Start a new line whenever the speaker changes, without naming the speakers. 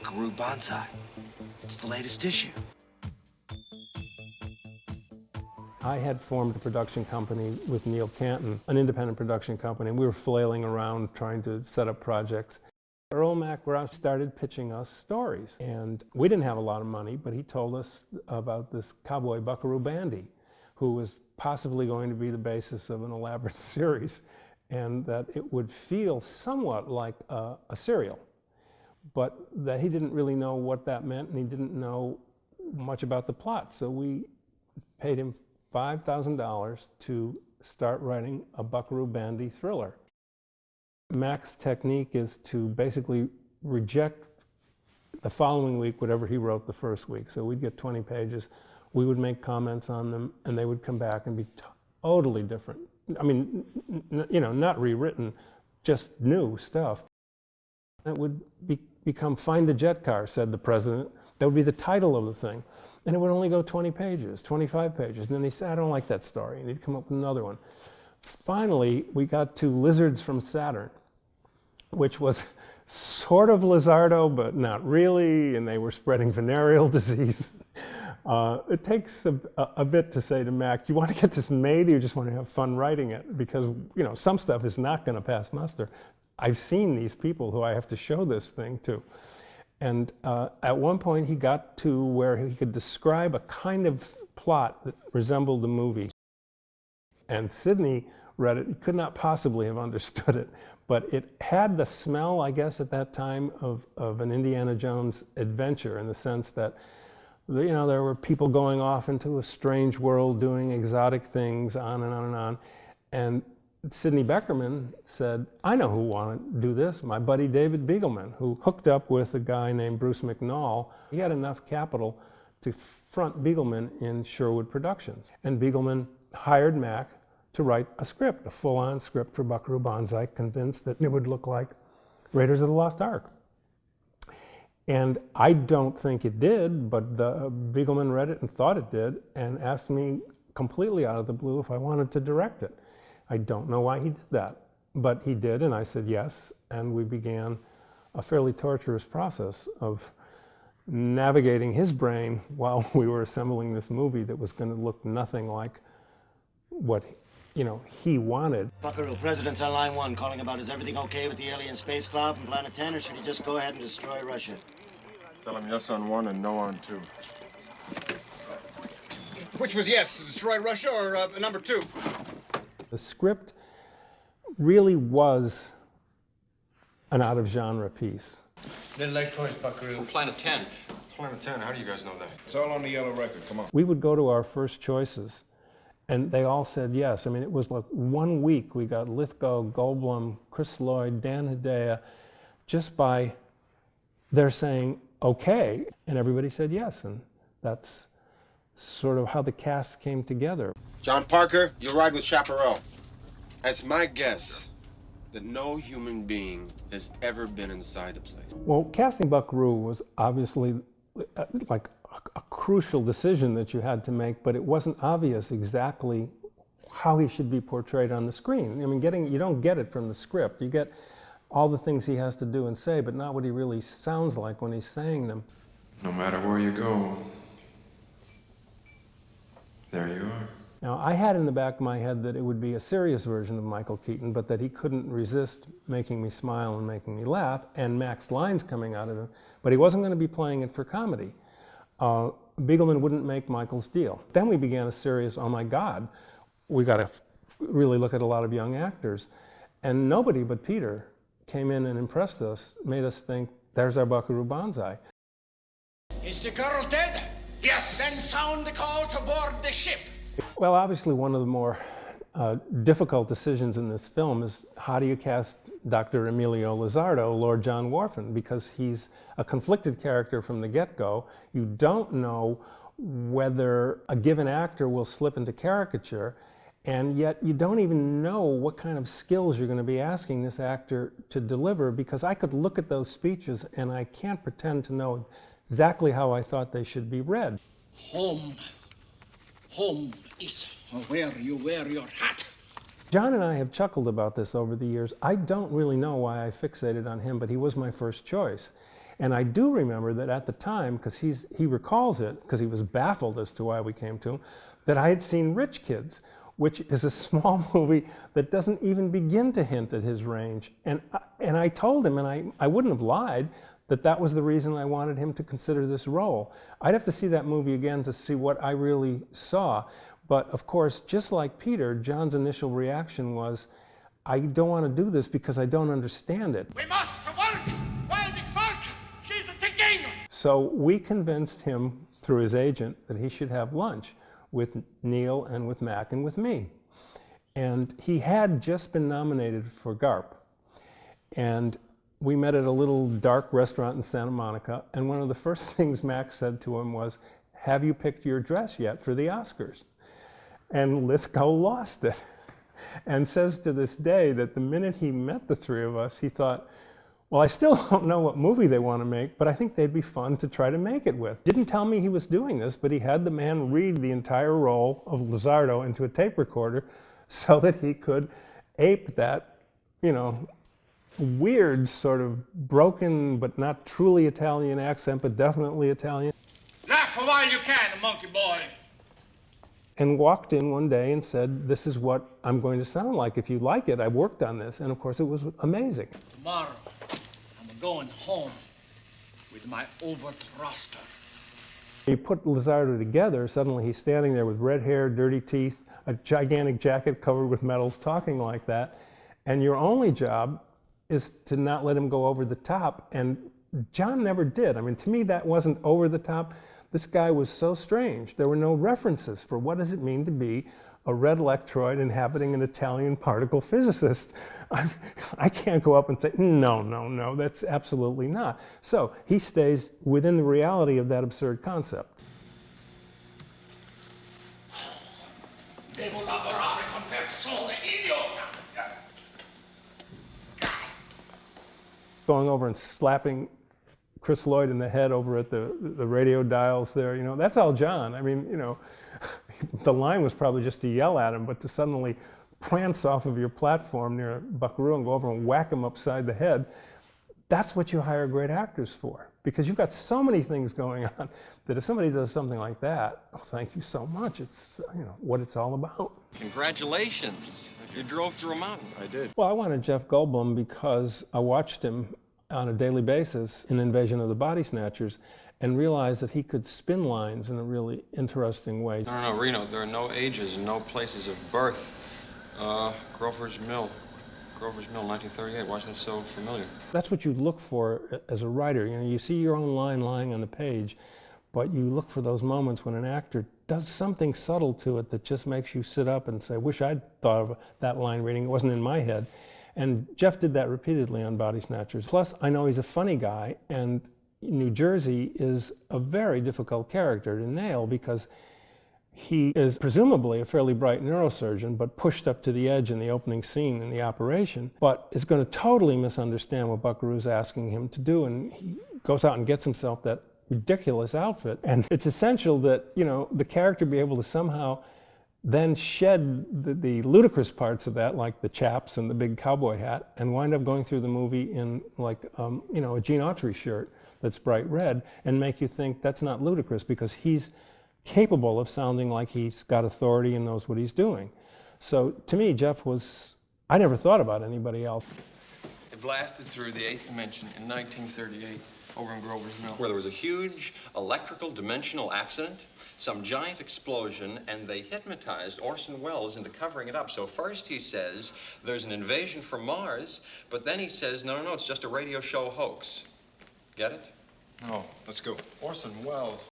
Buckaroo Banzai. It's the latest issue.
I had formed a production company with Neil Canton, an independent production company, and we were flailing around trying to set up projects. Earl MacRoss started pitching us stories, and we didn't have a lot of money, but he told us about this cowboy Buckaroo Banzai, who was possibly going to be the basis of an elaborate series, and that it would feel somewhat like a serial, but that he didn't really know what that meant, and he didn't know much about the plot. So we paid him $5,000 to start writing a Buckaroo Banzai thriller. Mac's technique is to basically reject the following week whatever he wrote the first week. So we'd get 20 pages, we would make comments on them, and they would come back and be totally different. I mean, you know, not rewritten, just new stuff. It would become Find the Jet Car, said the president. That would be the title of the thing. And it would only go 20 pages, 25 pages. And then he said, I don't like that story. And he'd come up with another one. Finally, we got to Lizards from Saturn, which was sort of Lizardo, but not really. And they were spreading venereal disease. It takes a bit to say to Mac, do you want to get this made or you just want to have fun writing it? Because, you know, some stuff is not going to pass muster. I've seen these people who I have to show this thing to. And at one point he got to where he could describe a kind of plot that resembled the movie. And Sidney read it, he could not possibly have understood it, but it had the smell, I guess, at that time of an Indiana Jones adventure, in the sense that, you know, there were people going off into a strange world doing exotic things, on and on and on. And Sidney Beckerman said, I know who wanted to do this, my buddy David Beagleman, who hooked up with a guy named Bruce McNall. He had enough capital to front Beagleman in Sherwood Productions. And Beagleman hired Mac to write a script, a full-on script for Buckaroo Banzai, convinced that it would look like Raiders of the Lost Ark. And I don't think it did, but Beagleman read it and thought it did, and asked me completely out of the blue if I wanted to direct it. I don't know why he did that, but he did, and I said yes, and we began a fairly torturous process of navigating his brain while we were assembling this movie that was going to look nothing like what, you know, he wanted.
Buckaroo, President's on line 1, calling about is everything okay with the alien space cloud from Planet 10, or should he just go ahead and destroy Russia?
Tell him yes on 1 and no on 2.
Which was yes, destroy Russia, or number 2?
The script really was an out-of-genre piece.
Little light choice, Buckaroo.
From Planet 10.
Planet 10, how do you guys know that?
It's all on the yellow record, come on.
We would go to our first choices, and they all said yes. I mean, it was like 1 week we got Lithgow, Goldblum, Chris Lloyd, Dan Hedaya, just by their saying okay, and everybody said yes, and that's sort of how the cast came together.
John Parker, you'll ride with Chaparral. It's my guess that no human being has ever been inside the place.
Well, casting Buckaroo was obviously like a crucial decision that you had to make, but it wasn't obvious exactly how he should be portrayed on the screen. I mean, you don't get it from the script. You get all the things he has to do and say, but not what he really sounds like when he's saying them.
No matter where you go, there you are.
Now, I had in the back of my head that it would be a serious version of Michael Keaton, but that he couldn't resist making me smile and making me laugh, and Mac's lines coming out of him, but he wasn't going to be playing it for comedy. Beagleman wouldn't make Michael's deal. Then we began a serious, oh my God, we got to really look at a lot of young actors. And nobody but Peter came in and impressed us, made us think, there's our Buckaroo Banzai.
Is the girl dead? Yes. Then sound the call to board the ship.
Well, obviously one of the more difficult decisions in this film is how do you cast Dr. Emilio Lizardo, Lord John Wharton, because he's a conflicted character from the get-go. You don't know whether a given actor will slip into caricature, and yet you don't even know what kind of skills you're going to be asking this actor to deliver, because I could look at those speeches and I can't pretend to know exactly how I thought they should be read.
Home. Home is where you wear your hat.
John and I have chuckled about this over the years. I don't really know why I fixated on him, but he was my first choice. And I do remember that at the time, because he recalls it, because he was baffled as to why we came to him, that I had seen Rich Kids, which is a small movie that doesn't even begin to hint at his range. And I told him, and I wouldn't have lied, that that was the reason I wanted him to consider this role. I'd have to see that movie again to see what I really saw. But of course, just like Peter, John's initial reaction was, I don't want to do this because I don't understand it.
We must work while the clock, she's ticking.
So we convinced him through his agent that he should have lunch with Neil and with Mac and with me. And he had just been nominated for GARP. And we met at a little dark restaurant in Santa Monica, and one of the first things Mac said to him was, have you picked your dress yet for the Oscars? And Lithgow lost it, and says to this day that the minute he met the three of us, he thought, well, I still don't know what movie they want to make, but I think they'd be fun to try to make it with. Didn't tell me he was doing this, but he had the man read the entire role of Lizardo into a tape recorder so that he could ape that, you know, weird sort of broken but not truly Italian accent, but definitely Italian.
Laugh a while you can, monkey boy.
And walked in one day and said, this is what I'm going to sound like. If you like it, I've worked on this. And of course, it was amazing.
Tomorrow, I'm going home with my overthruster.
You put Lizardo together, suddenly he's standing there with red hair, dirty teeth, a gigantic jacket covered with medals, talking like that. And your only job is to not let him go over the top. And John never did. I mean, to me, that wasn't over the top. This guy was so strange. There were no references for what does it mean to be a red electroid inhabiting an Italian particle physicist. I can't go up and say, no, that's absolutely not. So he stays within the reality of that absurd concept.
Devo lavorare con persone idiota.
Going over and slapping Chris Lloyd in the head over at the radio dials there, you know, that's all John. I mean, you know, the line was probably just to yell at him, but to suddenly prance off of your platform near Buckaroo and go over and whack him upside the head, that's what you hire great actors for. Because you've got so many things going on that if somebody does something like that, oh, thank you so much. It's, you know, what it's all about.
Congratulations. You drove through a mountain.
I did.
Well, I wanted Jeff Goldblum because I watched him on a daily basis in Invasion of the Body Snatchers and realized that he could spin lines in a really interesting way.
No, Reno, there are no ages and no places of birth. Grover's Mill, 1938. Why is that so familiar?
That's what you look for as a writer. You know, you see your own line lying on the page, but you look for those moments when an actor does something subtle to it that just makes you sit up and say, wish I'd thought of that line reading. It wasn't in my head. And Jeff did that repeatedly on Body Snatchers. Plus, I know he's a funny guy, and New Jersey is a very difficult character to nail because he is presumably a fairly bright neurosurgeon, but pushed up to the edge in the opening scene in the operation, but is going to totally misunderstand what Buckaroo's asking him to do, and he goes out and gets himself that ridiculous outfit. And it's essential that, you know, the character be able to somehow then shed the ludicrous parts of that, like the chaps and the big cowboy hat, and wind up going through the movie in like, you know, a Gene Autry shirt that's bright red, and make you think that's not ludicrous because he's capable of sounding like he's got authority and knows what he's doing. So to me, Jeff was, I never thought about anybody else.
It blasted through the 8th dimension in 1938 over in Grover's Mill, where there was a huge electrical dimensional accident, some giant explosion, and they hypnotized Orson Welles into covering it up. So first he says there's an invasion from Mars, but then he says, no, it's just a radio show hoax. Get it?
No, let's go.
Orson Welles